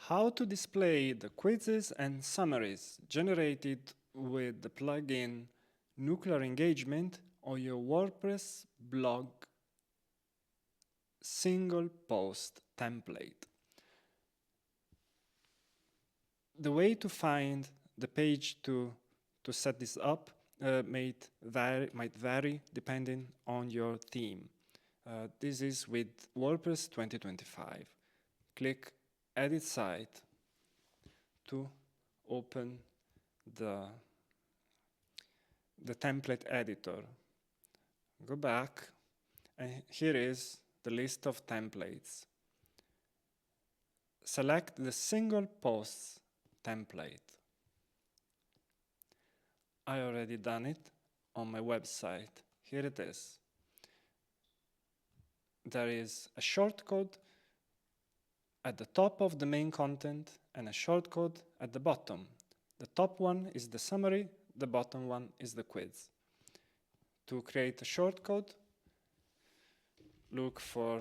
How to display the quizzes and summaries generated with the plugin Nuclear Engagement on your WordPress blog single post template. The way to find the page to set this up might vary depending on your theme. This is with WordPress 2025. Click Edit Site to open the template editor. Go back, and here is the list of templates. Select the single posts template. I already done it on my website. Here it is. There is a shortcode at the top of the main content and a shortcode at the bottom. The top one is the summary, the bottom one is the quiz. To create a shortcode, look for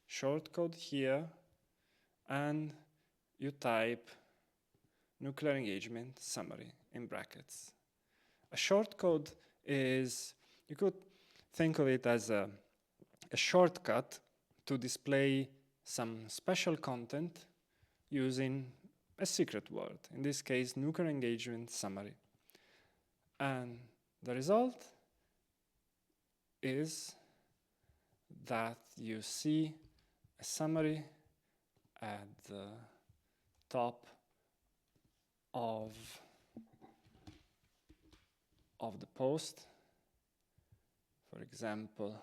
shortcode here and you type Nuclear Engagement Summary in brackets. A shortcode is, you could think of it as a shortcut to display some special content using a secret word, in this case Nuclear Engagement Summary. And the result is that you see a summary at the top of the post. For example,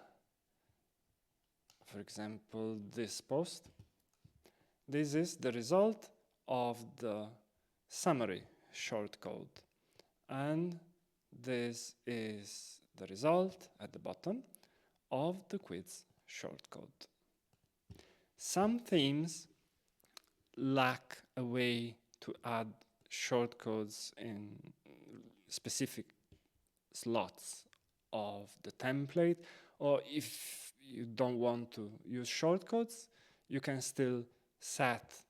this post. This is the result of the summary shortcode, and this is the result at the bottom of the quiz shortcode. Some themes lack a way to add shortcodes in specific slots of the template, or if you don't want to use shortcodes, you can still set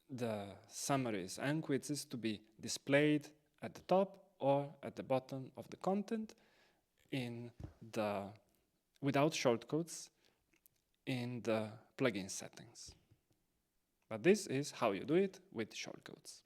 the summaries and quizzes to be displayed at the top or at the bottom of the content without shortcodes in the plugin settings. But this is how you do it with shortcodes.